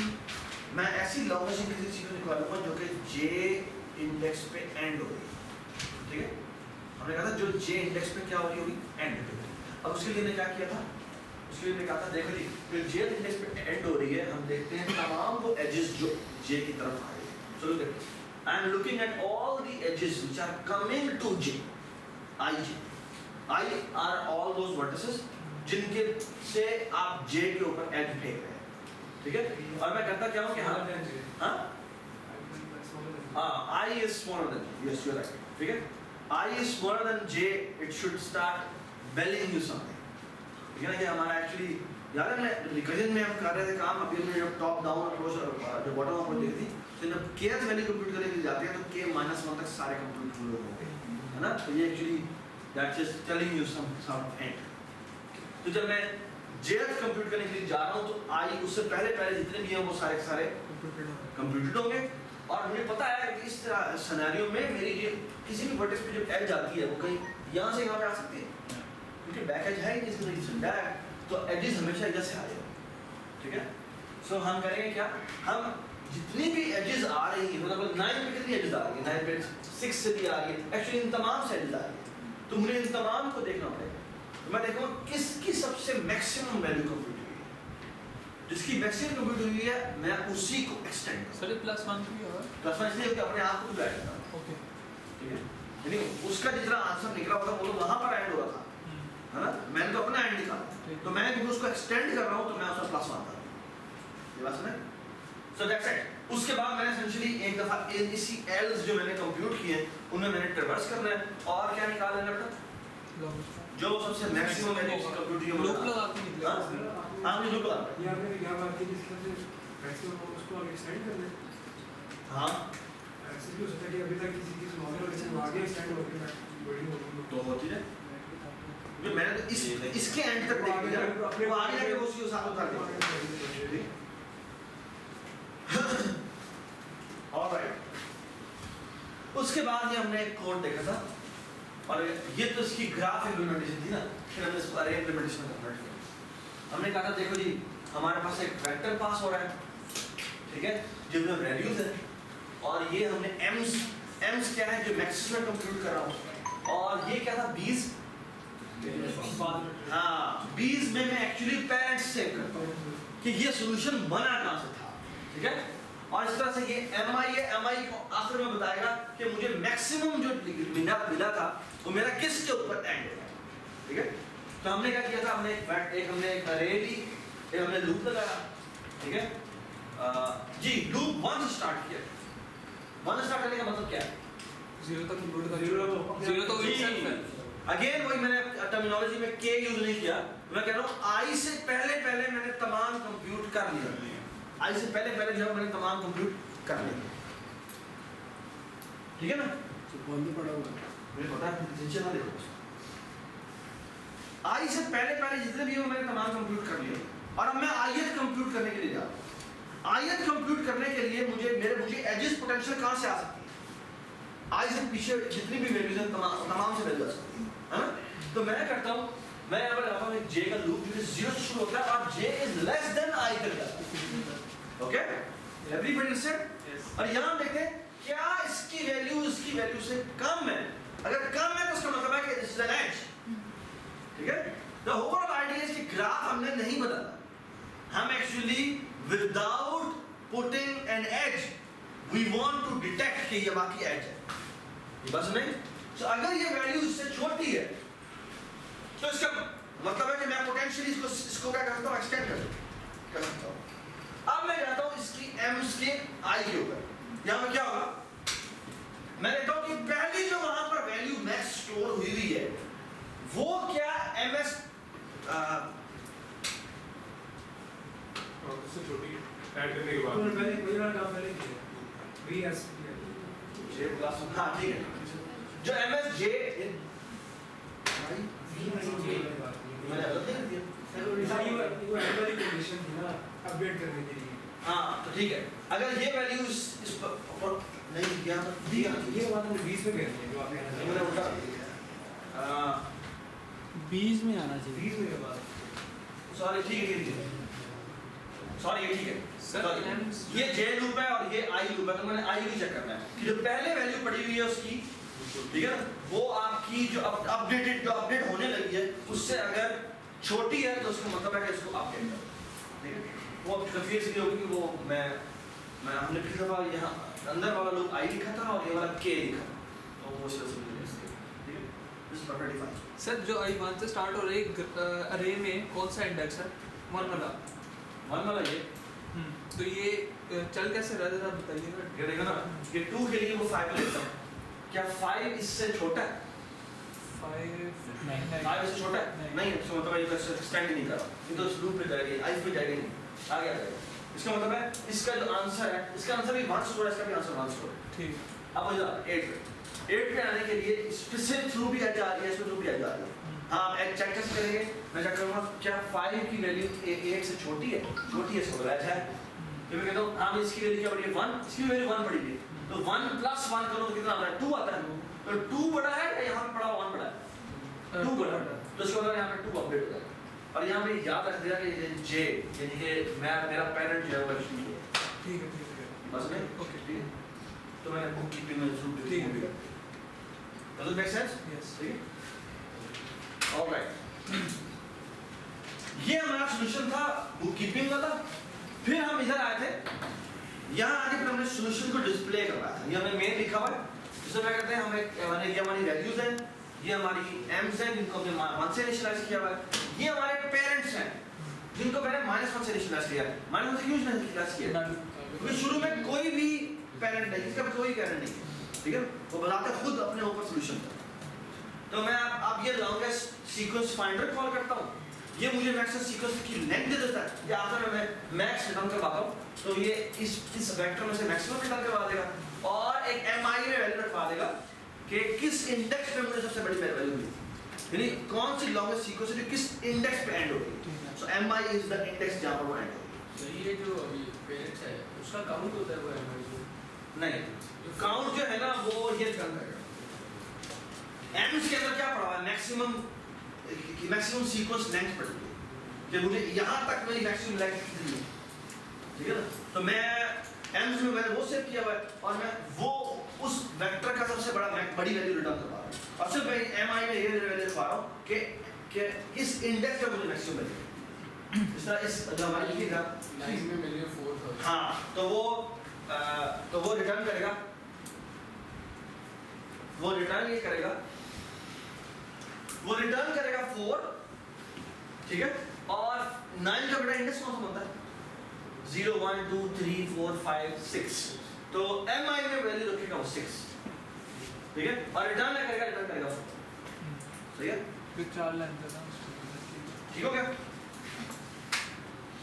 मैं ऐसी लॉन्गेस्ट किसी चीज़ को निकालूंगा जो कि j इंडेक्स पे एंड हो रही है, ठीक है। हमने कहा था जो j इंडेक्स पे क्या हो रही होगी, एंड पे। अब उसके लिए क्या किया था, उसके लिए मैंने कहा था देखो जी जो j इंडेक्स पे एंड हो रही है, हम देखते हैं तमाम वो एजेस जो j की तरफ आ रही है। चलो देखो, I am looking at all the edges which are coming to j, I are all those vertices जिनके से आप j के ऊपर एज फेंक रहे हैं, ठीक है। और मैं कहता क्या हूँ कि हाँ I is smaller than j, yes you are right, ठीक है। I is smaller than j, it should start belling you something, ठीक है ना। कि हमारा एक्चुअली याद है मैं रिकजन में हम कर रहे थे काम, अभी हमने जब टॉप डाउन अप्रोच जो बॉटम अप्रोच देखी थी, तो जब kth वैल्यू कंप्यूट करने के लिए जाते हैं तो k -1 तक सारे कंप्यूट हो गए, है ना। तो ये actually that's just telling you some sort of end. तो जब मैं jth कंप्यूट करने के लिए जा रहा हूँ तो I उससे पहले जितने भी हैं वो सारे कंप्यूटेड होंगे, और मुझे पता है कि इस सिनेरियो में मेरी ये किसी भी वर्टेक्स पे जब एज आती है वो कहीं यहाँ से यहाँ पे आ सकती है, क्योंकि बैक एज है ही इसमें झंडा है, तो एजेस हमेशा इधर से आएगा, ठीक है। सो हम करेंगे क्या, हम जितनी भी एजेस आ रही है, मतलब 9 पे कितनी एजेस आ रही है, 9 पे 6 से भी आ रही है, एक्चुअली इन तमाम से एजेस आ रही है, तो मुझे इन तमाम को देखना पड़ेगा। तो मैं देखूँगा किसकी सबसे मैक्सिमम वैल्यू कंप्यूट हुई है, जिसकी मैक्सिमम कंप्यूट हुई है मैं उसी को एक्सटेंड करूँ। सर ये +1 भी होगा, +1 इसलिए कि अपने आप को भी ऐड करना, ओके ठीक है। यानी उसका जितना आंसर निकला होगा वो तो वहाँ पर ऐड हो रहा था, है ना। मैंने तो अपना एंड निकाला, तो मैं क्योंकि उसको एक्सटेंड कर रहा हूँ तो मैं उसका +1 कर रहा हूँ, ये बात समझ। So that's it. उसके बाद मैंने एसेंशियली एक दफ़ा इसी एल्स जो मैंने कंप्यूट किए उन्हें मैंने ट्रैवर्स करना है, और क्या निकाल लेना बेटा, जो सबसे मैक्सिमम मैंने कंप्यूट किया लूप लगा के निकला। हाँ मुझे लूप लगा, ये आपने क्या बात की जिसके से मैक्सिमम उसको आगे एक्सटेंड कर दे। हाँ ऐसे भी हो सकता है कि अभी तक किसी स्मॉलर वर्जन से आगे एक्सटेंड हो गया बड़ी हो गई तो होती है, क्योंकि मैंने तो इसके एंड तक देख लिया, वो आगे जाके वो उसी साथ उतार दिया। ऑलराइट, उसके बाद ये हमने एक कोड देखा था, और ये तो इसकी ग्राफ इम्प्लीमेंटेशन थी ना, फिर हमने इसको अरे इम्प्लीमेंटेशन में कन्वर्ट किया। हमने कहा था देखो जी हमारे पास एक वेक्टर पास हो रहा है, ठीक है, जिसमें वैल्यूज है, और ये हमने एम्स क्या है जो मैक्सिमम कंप्यूट कर रहा हूँ, और ये क्या था बीज, हाँ बीज में मैं एक्चुअली पेरेंट्स सेव करता हूँ कि ये सोल्यूशन बना कहाँ से था, ठीक है। और इस तरह से ये एमआई को आखिर में बताएगा कि मुझे मैक्सिमम जो मिला था वो मेरा किसके ऊपर एंड होगा, ठीक है। तो हमने क्या किया था, हमने एक अरे ली, एक हमने लूप लगाया, ठीक है जी। लूप 1 से स्टार्ट किया, 1 से स्टार्ट करने का मतलब क्या है, 0 तक कंप्यूट कर 0 तो जी। itself है, अगेन वही मैंने टर्मिनोलॉजी में के यूज नहीं किया, मैं कह रहा हूँ आई से पहले मैंने तमाम कंप्यूट कर लिया, आई से पहले जो मैंने तमाम कंप्यूट कर लिया, ठीक है ना? बंद पड़ा हुआ मुझे पता है नीचे ना देखो, आई से पहले जितने भी हो मैंने तमाम कंप्यूट कर लिया, और अब मैं आयत कंप्यूट करने के लिए जा रहा हूँ। आयत कंप्यूट करने के लिए मुझे एजेस पोटेंशियल कहाँ से आ सकती है? आई से पीछे जितनी भी वैल्यूज हैं तमाम से वैल्यू आ सकती है ना? तो मैं करता हूँ, मैं यहाँ पर लगाता हूँ एक j का लूप जो कि 0 से शुरू होता है और j is less than i तक जाता है, ओके? Everybody understand? और यहाँ देखते हैं क्या इसकी वैल्यू से कम है, अगर कम है तो उसका मतलब है कि दिस इज एन एज, ठीक है? द होल आइडिया इज कि ग्राफ हमने नहीं बदला, हम actually without putting an edge we want to detect कि ये बाकी एज है, ये बस नहीं। तो अगर ये वैल्यू इससे छोटी है तो इसका मतलब है कि मैं पोटेंशियली इसको क्या करता हूँ, एक्सटेंड कर सकता हूँ। अब मैं जाता हूँ इसकी m स्केल i के ऊपर, यहाँ पे क्या होगा, मैं देखता हूँ कि पहली जो वहां पर वैल्यू मैक्स स्टोर हुई है वो क्या ms इससे छोटी ऐड करने के तो बाद पहले कोई वाला काम पहले किया VS j प्लस, हाँ ठीक है, जो msj मैंने गलत नहीं दिया, वो एवरी कंडीशन थी ना अपडेट करने के लिए। हाँ तो ठीक है, अगर ये वैल्यू इस पर नहीं दिया ये बात हमने 20 में कह दी जो आपने मैंने उल्टा 20 में आना चाहिए। 20 में के बाद सॉरी ठीक है, सॉरी ये ठीक है सर, सॉरी, ये j लूप है और ये i लूप है, तो मैंने i भी चेक करना है कि जो पहले वैल्यू पड़ी हुई है उसकी, ठीक है ना, वो आपकी जो अपडेट होने लगी है उससे अगर छोटी है तो उसका मतलब है कि इसको अपडेट करो, ठीक है? वो अब कंफ्यूज नहीं होगी कि वो मैं हमने पिछली दफा यहाँ अंदर वाला लूप i लिखा था और ये वाला k लिखा था, तो वो उससे ठीक है, this is perfectly fine. Sir जो i1 से स्टार्ट हो रही अरे में कौन सा इंडेक्स है? 1 वाला। वन वाला ये तो ये चल कैसे रहा जरा बताइएगा। ये देखो ना, ये 2 के लिए वो 5 लेता है, क्या 5 इससे छोटा है? 5 इससे छोटा है? नहीं, इसका मतलब है ये एक्सटेंड नहीं कर रहा, ये तो इस लूप में जाएगी, i पे जाएगी नहीं, आगे आ जाएगा। इसका मतलब है इसका जो आंसर है, इसका आंसर भी 1 स्टोर है, इसका भी आंसर 1 स्टोर है, ठीक। अब हो जाए 8 पे आने के लिए स्पेसिफिक थ्रू भी आ जा रही है, इसमें थ्रू भी आ जा रही है। हाँ एक चेक कैसे करेंगे, मैं चेक करूँगा क्या 5 की वैल्यू 1 से छोटी है, इसको बोला है, तो मैं कहता हूँ हाँ इसकी वैल्यू क्या पड़ी है 1, इसकी वैल्यू 1 पड़ी है, तो 1 + 1 करो तो कितना आता है 2 आता है, तो 2 बड़ा है या यहाँ पे पड़ा 1 बड़ा है? 2 बड़ा है, तो इसका मतलब यहाँ पे 2 अपडेट हो जाएगा। और यहाँ पे याद रख दिया कि j यानी कि मेरा पेरेंट जो है वो एक्चुअली है, ठीक है बस में ओके ठीक है, तो मैंने बुक कीपिंग में शुरू ठीक है, ठीक है। Does it make sense? Yes. ठीक है, ऑलराइट, ये हमारा सॉल्यूशन था बुक कीपिंग वाला। फिर हम इधर आए थे, यहाँ आके फिर हमने सॉल्यूशन को डिस्प्ले करवाया था, ये हमने मेन लिखा हुआ है, जिसमें क्या करते हैं हमें ये हमारी वैल्यूज हैं, ये हमारी एम्स हैं जिनको हमने 1 से इनिशियलाइज किया हुआ है, ये हमारे पेरेंट्स हैं जिनको मैंने -1 से इनिशियलाइज किया है। -1 से क्यों इनिशियलाइज किया? क्योंकि शुरू में कोई भी पेरेंट नहीं, इसका कोई पेरेंट नहीं है, ठीक है, वो बताते खुद अपने ऊपर सॉल्यूशन का। तो मैं अब ये लॉन्गेस्ट सीक्वेंस फाइंडर कॉल करता हूँ, ये मुझे मैक्सिमम सीक्वेंस की लेंथ दे देता है, या आखिर में मैं मैक्स रिटर्न करवाता हूँ, तो ये इस वेक्टर में से मैक्सिमम रिटर्न करवा देगा और एक mi में वैल्यू रखवा देगा कि किस इंडेक्स पे मुझे सबसे बड़ी वैल्यू मिली, यानी कौन सी लॉन्गेस्ट सीक्वेंस है जो किस इंडेक्स पे एंड होगी, सो mi इज द इंडेक्स जहाँ पर वो एंड होगी। तो ये जो अभी पेरेंट्स है उसका काउंट होता है वो MI नहीं, काउंट जो है ना वो ये करता है, एम्स के अंदर क्या पड़ा हुआ है, मैक्सिमम सीक्वेंस लेंथ पड़ी है कि मुझे यहाँ तक मेरी मैक्सिमम लेंथ कितनी है, ठीक है ना, तो मैं एम्स में मैंने वो सेव किया हुआ है और मैं वो उस वेक्टर का सबसे बड़ी वैल्यू रिटर्न कर पा रहा हूँ, और सिर्फ मैं mi में ये वैल्यू लिख पा रहा हूँ कि इस इंडेक्स पे मुझे मैक्सिमम वैल्यू इस तरह इस जो हमारी लिखिएगा लाइन में मिल रही है 4000। हाँ, तो वो रिटर्न करेगा, वो रिटर्न ये करेगा, वो रिटर्न करेगा 4, ठीक है, और 9 का बड़ा इंडेक्स कौन सा बनता है 0 1 2 3 4 5 6, तो mi में वैल्यू रखेगा वो 6, ठीक है, और रिटर्न करेगा 4, सही है, फिर 4 लाइन का था ठीक हो गया,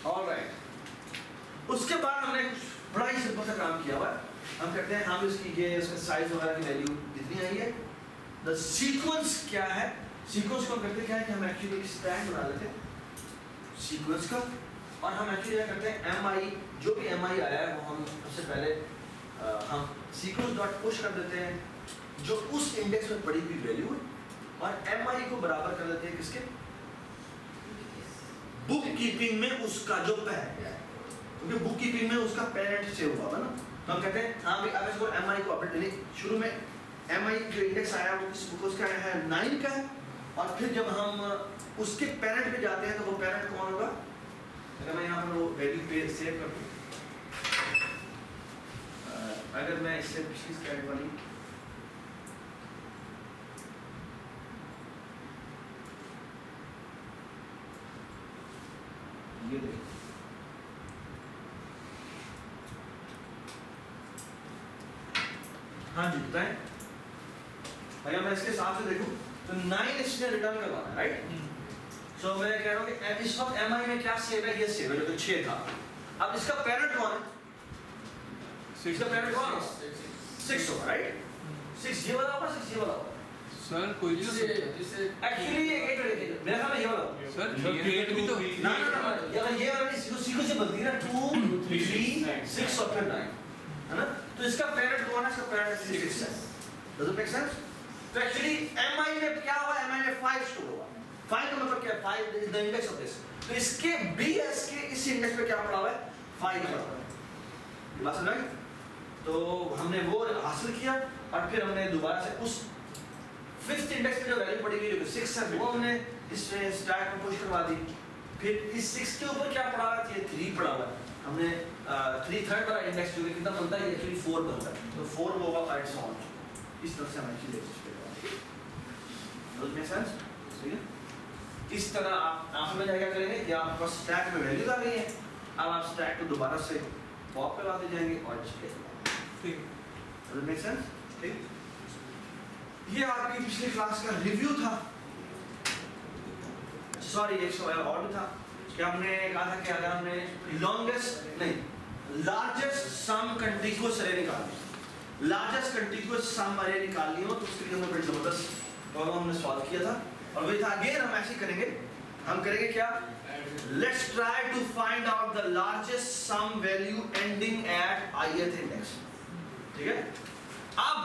ऑलराइट। उसके बाद हमने कुछ बड़ा ही सिंपल सा काम किया हुआ है। हम कहते हैं हम इसकी ये इसका साइज वगैरह की वैल्यू कितनी आई है, द सीक्वेंस क्या है, सीक्वेंस को हम करते क्या है कि हम एक्चुअली एक स्टैक बना लेते हैं सीक्वेंस का, और हम एक्चुअली क्या करते हैं mi, जो भी mi आया है वो हम सबसे पहले हम सीक्वेंस डॉट पुश कर देते हैं जो उस इंडेक्स में पड़ी हुई वैल्यू है, और mi को बराबर कर देते हैं किसके, बुक कीपिंग में उसका जो पेरेंट है, क्योंकि बुक कीपिंग में उसका पेरेंट से हुआ है ना, तो हम कहते हैं हाँ भाई अब इसको mi को अपडेट करें। शुरू में mi जो इंडेक्स आया वो किस बुक उसका है 9 का है, और फिर जब हम उसके पेरेंट पे जाते हैं तो वो पेरेंट कौन होगा, अगर मैं यहाँ पर वो वैल्यू पे सेव कर दूँ, अगर मैं इससे पिछली स्लाइड वाली ये देखिए, हाँ जी बताएं भैया, मैं इसके हिसाब से देखूं तो 9 इसने रिटर्न करवाना है, राइट। सो मैं कह रहा हूँ कि इस वक्त mi में क्या सेव है, ये सेव है जो 6 था। अब इसका पेरेंट कौन है, इसका पेरेंट कौन है 6 होगा, राइट। 6 ये वाला होगा, 6 ये वाला होगा सर, कोई भी जिससे एक्चुअली ये मेरा ख्याल में ये वाला होगा। सर ये भी तो ना ये वाला नहीं, सीक्वेंस से बनती है ना 2 3 6 और फिर 9 है ना, तो इसका पेरेंट कौन है, इसका पेरेंट 6 है। Does it make sense? तो एक्चुअली mi में क्या हुआ, mi में 5 स्टोर हुआ। 5 का मतलब क्या है, 5 is the index of this, तो इसके bs के इस इंडेक्स पे क्या पड़ा हुआ है 5 पड़ा हुआ है, बात समझ आई। तो हमने वो हासिल किया, और फिर हमने दोबारा से उस 5th इंडेक्स पे जो वैल्यू पड़ी हुई जो 6 है वो हमने इस स्टैक में पुश करवा दी। फिर इस 6 के ऊपर क्या पड़ा हुआ है, ये 3 पड़ा हुआ है, हमने 3 थर्ड वाला इंडेक्स जो कितना बनता है, एक्चुअली 4 बनता है, तो 4 वो होगा 5 से ऑन। इस तरह से हम एक्चुअली डज मेक सेंस, ठीक है। इस तरह आप समझ आएगा करेंगे कि आपके पास स्टैक में वैल्यूज आ गई है, अब आप स्टैक को दोबारा से पॉप पे लाते जाएंगे और डिस्प्ले ठीक डज मेक सेंस, ठीक। ये आपकी पिछली क्लास का रिव्यू था, सॉरी एक सवाल और भी था कि हमने कहा था कि अगर हमने लार्जेस्ट सम कंटीग्युअस अरे निकालनी, लार्जेस्ट कंटीग्युअस सम अरे निकालनी हो तो उसके लिए हमने बड़ी जबरदस्त प्रॉब्लम हमने सॉल्व किया था, और वही था अगेन हम ऐसे करेंगे, हम करेंगे क्या, let's try to find out the largest sum value ending at ith index, ठीक है। अब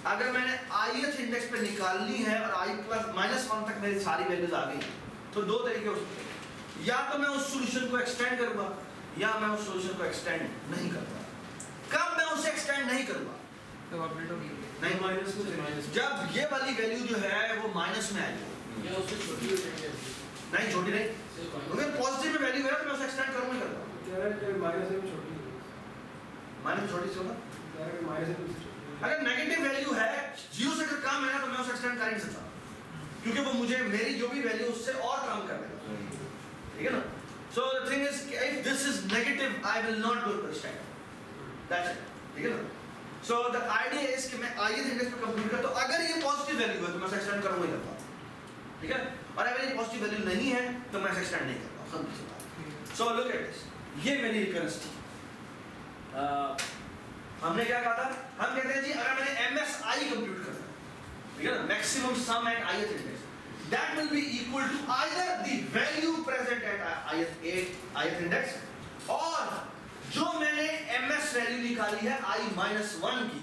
अगर मैंने ith इंडेक्स पे निकालनी है और i + -1 तक मेरी सारी वैल्यूज आ गई, तो दो तरीके हो सकते हैं, या तो मैं उस सॉल्यूशन को एक्सटेंड करूंगा या मैं उस सॉल्यूशन को एक्सटेंड नहीं करूंगा। कब मैं उसे एक्सटेंड नहीं करूंगा, तब अपडेट होगी नहीं जब ये वाली वैल्यू जो है वो माइनस में आएगी, या उससे छोटी हो जाएगी, नहीं छोटी नहीं, अगर पॉजिटिव में वैल्यू है तो मैं उसे एक्सटेंड करूंगा ही करूंगा, माइनस से छोटी है, माइनस छोटी से होगा। माइनस से छोटी अगर नेगेटिव वैल्यू है 0 से अगर कम है ना तो मैं उसे एक्सटेंड कर ही नहीं सकता, क्योंकि वो मुझे मेरी जो भी वैल्यू उससे और कम कर देगा, ठीक है ना। So the thing is if this is negative I will not go to extend, that's it, ठीक है ना। सो द आइडिया इज कि मैं ith इंडेक्स पे कंप्यूट करता हूं, अगर ये पॉजिटिव वैल्यू है तो मैं उसे एक्सटेंड करूंगा ही करता हूं, ठीक है, और अगर ये पॉजिटिव वैल्यू नहीं है तो मैं एक्सटेंड नहीं करता, समझ लीजिए। सो लुक एट दिस, ये मेरी रिकरेंस थी। हमने क्या कहा था, हम कहते हैं जी अगर मैंने MSI कंप्यूट करना है, ठीक है ना, maximum sum at ith index, that will be equal to either the value present at ith index और जो मैंने ms वैल्यू निकाली है i-1 की,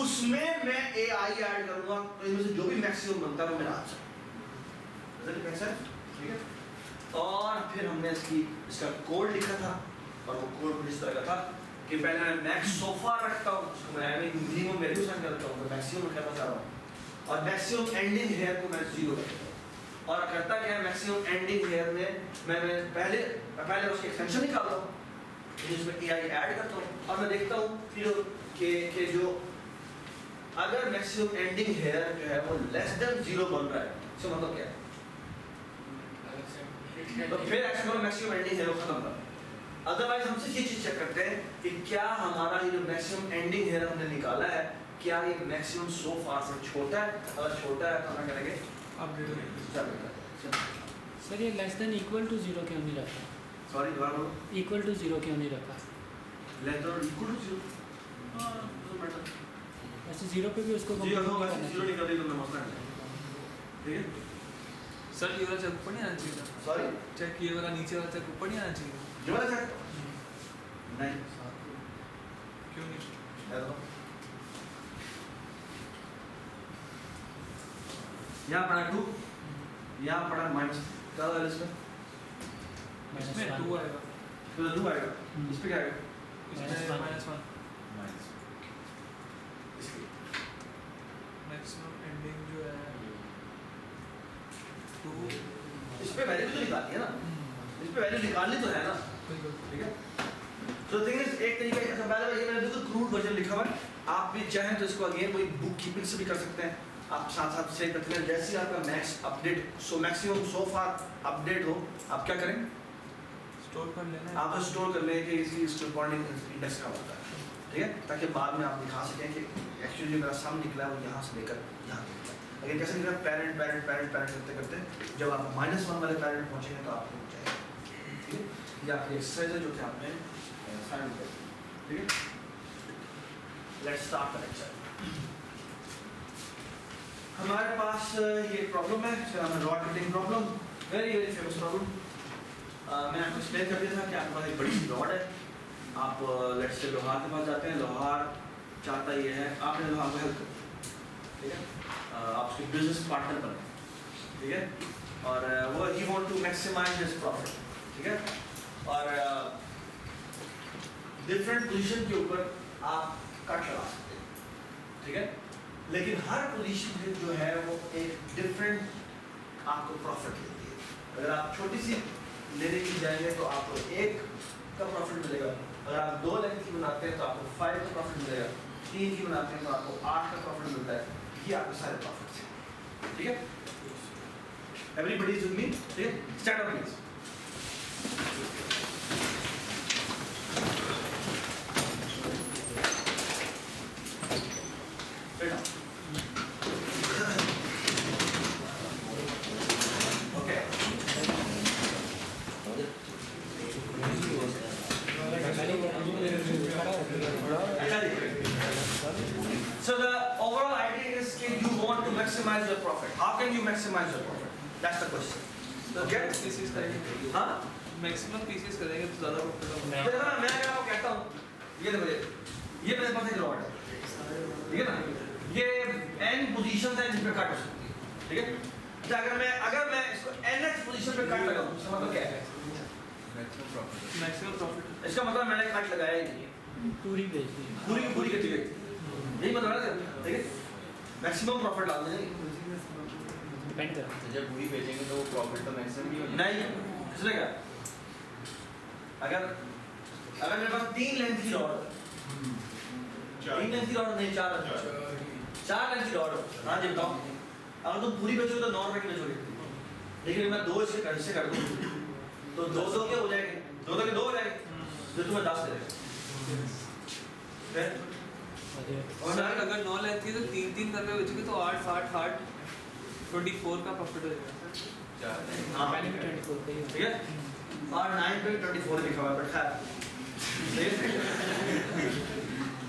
उसमें मैं ai ऐड करूंगा, तो इनमें से जो भी मैक्सिमम बनता है वो मेरा आंसर, ठीक है। और फिर हमने इसका कोड लिखा था, और वो कोड इस तरह का था कि पहले मैं मैक्स सोफा रखता हूँ, उसको मैं मिनिमम वैल्यू सेट करता हूँ, तो मैक्सिमम रखना चाह रहा हूँ, और मैक्सिमम एंडिंग हेयर को मैं 0 करता हूँ, और करता क्या है मैक्सिमम एंडिंग हेयर में मैं पहले उसकी एक्सटेंशन निकालता हूँ, इसमें ai ऐड करता हूँ, और मैं देखता हूँ फिर कि जो अगर मैक्सिमम एंडिंग हेयर जो है वो <0 बन रहा है, इसका मतलब क्या है, तो फिर ऐसा करो मैक्सिमम एंडिंग हेयर को खत्म कर, अदरवाइज हम सिर्फ ये चीज चेक करते हैं कि क्या हमारा ये जो मैक्सिमम एंडिंग हेयर हमने निकाला है क्या ये मैक्सिमम सो फार से छोटा है, अगर छोटा है तो हम करेंगे अपडेट सर ये less than equal to zero क्यों नहीं रखा? सॉरी दोबारा बोलो। इक्वल टू जीरो क्यों नहीं रखा? Less than equal to 0। हां डजंट मैटर। वैसे जीरो पे भी उसको जी अगर complete वैसे करना 0 चाहिए। निकल रही तो मैं मसला नहीं। ठीक है? सर ये वाला चेक ऊपर नहीं आना चाहिए था। सॉरी चेक ये वाला नीचे वाला चेक ऊपर नहीं आना चाहिए। ये वाला चेक नहीं क्यों नहीं? ऐसा यहाँ पढ़ा 2 यहाँ पढ़ा माइनस क्या होगा इसमें इसमें 2 आएगा, तो 2 आएगा इस पे क्या आएगा इसमें -1 माइनस इसकी मैक्सिमम एंडिंग जो है 2। इस पे वैल्यू तो निकालनी है ना इस पे वैल्यू निकालनी तो है ना ठीक है तो थिंग इज एक तरीका ऐसा पहले ये मैंने बिल्कुल क्रूड वर्जन लिखा हुआ है आप भी चाहें तो इसको अगेन वही बुक कीपिंग से भी कर सकते हैं आप साथ साथ से करते हैं जैसे ही आपका max update so maximum so far update हो आप क्या करें स्टोर कर लेना है। आप स्टोर कर लें कि इसकी कॉरस्पॉन्डिंग इंडेक्स का होता है ठीक है ताकि बाद में आप दिखा सकें कि एक्चुअली जो मेरा सम निकला है वो यहाँ से लेकर यहाँ तक निकला अगर कैसे निकला पैरेंट पैरेंट पैरेंट पैरेंट करते करते जब आप -1 वाले पैरेंट पहुँचेंगे तो आपको हो जाएगा ठीक है ये आपकी एक्सरसाइज है जो कि आपने साइन कर ठीक है लेट्स स्टार्ट द लेक्चर हमारे पास ये प्रॉब्लम है इसका नाम है rod cutting problem very very famous problem मैं आपको एक्सप्लेन कर दिया था कि आपके पास एक बड़ी सी रॉड है आप लेट्स से लोहार के पास जाते हैं लोहार चाहता ये है आपने लोहार को हेल्प कर ठीक है आप उसके बिजनेस पार्टनर बने ठीक है और वो ही want to maximize his profit ठीक है और डिफरेंट पोजीशन के ऊपर आप कट लगा सकते हैं ठीक है लेकिन हर पोजीशन जो है वो एक डिफरेंट आपको प्रॉफिट देती है अगर आप छोटी सी लेने की जाएंगे तो आपको 1 का प्रॉफिट मिलेगा अगर आप 2 लेंथ की बनाते हैं तो आपको 5 का प्रॉफिट मिलेगा 3 की बनाते हैं तो आपको 8 का प्रॉफिट मिलता है ये आपके सारे प्रॉफिट हैं ठीक है एवरीबॉडी इज विद मी ठीक है stand up please So the overall idea is that you want to maximize your profit. How can you maximize your profit? That's the question. So get pieces करेंगे हाँ मैक्सिमम पीसेस करेंगे तो ज़्यादा प्रॉफिट होगा। देखो ना मैं आपको कहता हूँ ये देखो ये मेरे पास एक रॉड है ठीक है ना ये n पोजीशन है जिस पे कट हो सकती है ठीक है अच्छा अगर मैं इसको nth पोजीशन पे कट लगाऊं इसका मतलब क्या है मैक्सिमम प्रॉफिट इसका मतलब मैंने कट लगाया ही नहीं है पूरी बेच दी। पूरी की पूरी कटी गई यही मतलब है ठीक है मैक्सिमम प्रॉफिट ला देंगे डिपेंड करता तो जब पूरी बेचेंगे तो वो प्रॉफिट तो मैक्सिमम ही होगा नहीं इसलिए क्या अगर मेरे पास 3 लेंथ की रॉड 3 लेंथ की रॉड नहीं 4 लेंथ की रॉड हाँ जी बताओ अगर तुम पूरी बेचोगे तो 9 रुपए की बेचोगे लेकिन मैं 2 इससे कर दूँ तो 2 के हो जाएंगे 2 के 2 हो जाएंगे जो तुम्हें 10 दे देगा और सर अगर 9 लेंथ की तो 3 करके बेचोगे तो 8 24 का प्रॉफिट हो जाएगा। हाँ पहले भी 24 पे ही ठीक है और 9 पे 24 लिखा हुआ है बट खैर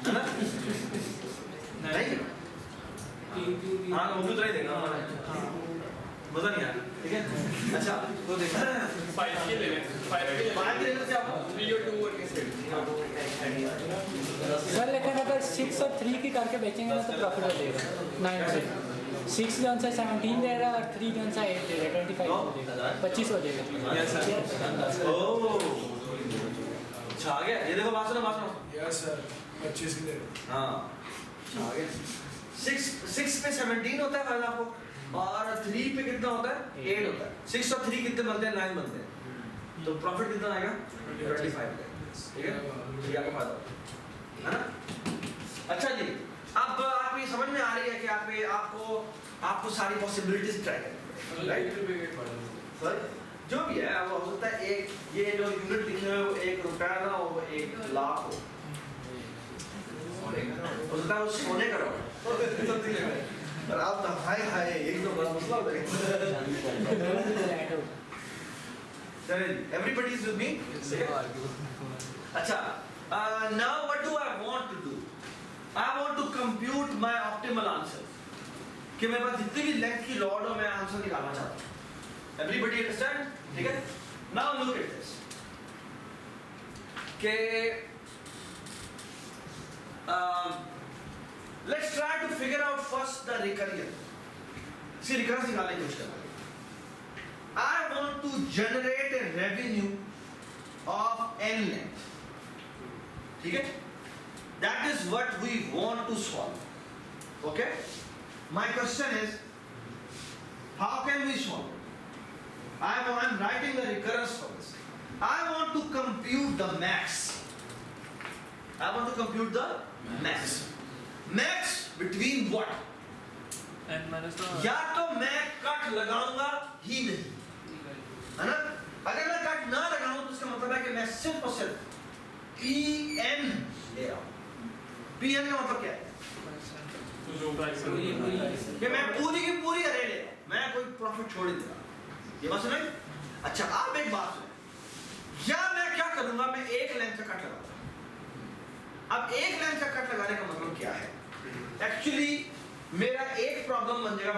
है ना नहीं हाँ वो भी तो नहीं देगा मजा नहीं आया ठीक है अच्छा तो देखा 5 के ले लें 5 के ले 5 की लेने से आप 3 और 2 और कैसे सर लेकिन अगर 6 और 3 की करके बेचेंगे ना तो प्रॉफिट हो जाएगा 9 से 6 जो सा 17 दे रहा और 3 जो सा 8 दे रहा 25 हो जाएगा 25 हो जाएगा यस सर ओह अच्छा आ गया ये देखो बात सुनो यस सर 25 की ले हाँ अच्छा आ गया 6 पे 17 होता है फाइनल आपको और 3 पे कितना होता है 8 होता है 6 और 3 कितने बनते हैं 9 बनते हैं तो प्रॉफिट कितना आएगा 25 ठीक है ये आपका फायदा है ना अच्छा जी अब आपको ये समझ में आ रही है कि आपको सारी पॉसिबिलिटीज ट्राई करनी राइट सर जो भी है वो हो सकता है एक ये जो यूनिट लिखे हुए वो 1 रुपया ना वो 1 लाख हो सकता है वो सोने का रहो और आप तो हाय हाय एक तो बड़ा मसला हो जाएगा। चलिए, everybody is with me? अच्छा, now what do I want to do? I want to compute my optimal answer. कि मेरे पास जितनी भी लेंथ की लॉर्ड हो मैं आंसर निकालना चाहता हूँ। Everybody understand? ठीक है? Now look at this. कि let's try to figure out first the recurrence. इसकी recurrence निकालने की कोशिश करना है। I want to generate a revenue of n length. ठीक है? That is what we want to solve. Okay? My question is, how can we solve it? I'm writing the recurrence for this. I want to compute the max. I want to compute the max. Max between what? n minus the या तो मैं कट लगाऊंगा ही नहीं, है ना? अगर मैं कट ना लगाऊं तो इसका मतलब है कि मैं सिर्फ और सिर्फ Pn ले रहा हूं। Pn का मतलब क्या है? कि मैं पूरी की पूरी अरे ले रहा हूं, मैं कोई प्रॉफिट छोड़ ही नहीं रहा। ये बात समझ? अच्छा, आप एक बात सुनें, या मैं क्या करूंगा, मैं एक लेंथ का कट लगाऊंगा। अब एक लेंथ का कट लगाने का मतलब क्या है? एक्चुअली मेरा एक प्रॉब्लम बन जाएगा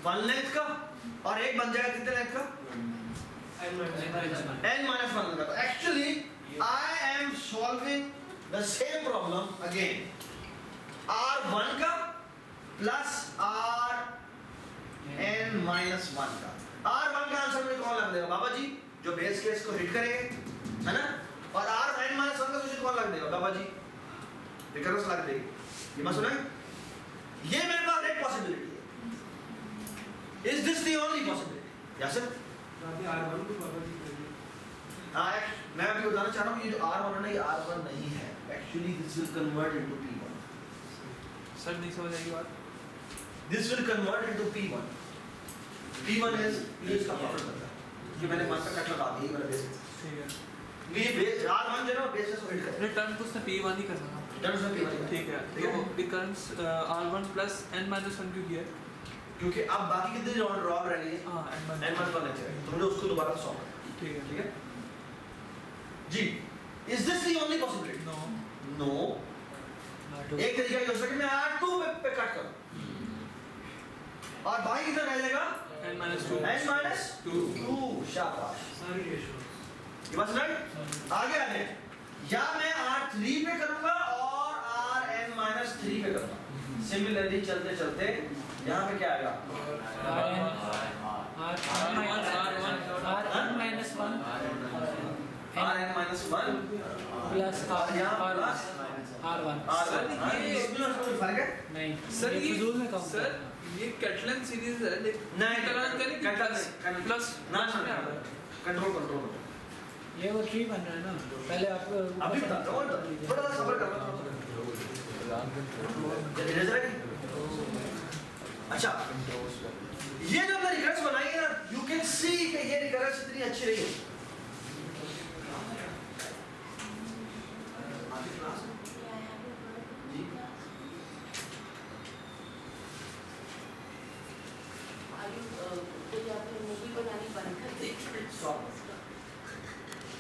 वन लेंथ का और एक बन जाएगा कितने लेंथ का? n-1 का। तो actually I am solving the same problem again. R1 का प्लस Rn-1 का। R1 का आंसर मुझे कौन लग देगा? बाबा जी, जो बेस केस को हिट करेंगे, है ना? और Rn-1 का सोल्यूशन कौन लग देगा? बाबा जी, रिकरेंस लग देगी। ये बात सुना? ये मेरे पास एक पॉसिबिलिटी है। Is this the only possibility? Yes sir? R1 को बाबा जी करिए। मैं अभी बताना चाह रहा हूँ, ये जो R1 है ना, ये R1 नहीं है। Actually this will convert into P1. Sir नहीं समझ आएगी बात। This will convert into P1. P1 is इसका प्रॉफिट बनता है। कि मैंने मास्टर कट लगा दी, मेरा बेस। ठीक है। ये बेस R1 जो है ना, बेस को हिट करे। रिटर्न तो उसने P1 ही करना था। डन उसने P1। ठीक है। तो रिकरेंस R1 प्लस n-1 क्यों किया? क्योंकि अब बाकी कितनी रॉ रह गई है? हाँ n1 का लेते हैं। तो मुझे उसको दोबारा सॉल्व करना है। ठीक है। ठीक है? जी, is this the only possibility? No No. एक तरीका ये हो सकता है कि मैं R2 पे कट करूं और बाकी कितना रह जाएगा? n-2 n-2 शाबाश। सारी रेशियो। ये बात राइट? आगे आगे या मैं R3 पे करूंगा और Rn-3 पे करूंगा। सिमिलरली चलते चलते यहाँ पे क्या आएगा? Rn-1 प्लस और यहाँ प्लस R1 इसमें कोई फर्क है? नहीं सर ये फिजूल में कम सर ये कैटलन सीरीज है लेकिन नहीं, कलान करें Catalan प्लस ना कंट्रोल ये वो ट्री बन रहा है ना, पहले आप अभी बताता हूँ, थोड़ा सा सब्र करना। अच्छा, ये जो हमने रिकरेंस बनाई है ना, यू कैन सी कि ये रिकरेंस इतनी अच्छी रही है। कोई आपने मूवी बनानी बंद कर दी?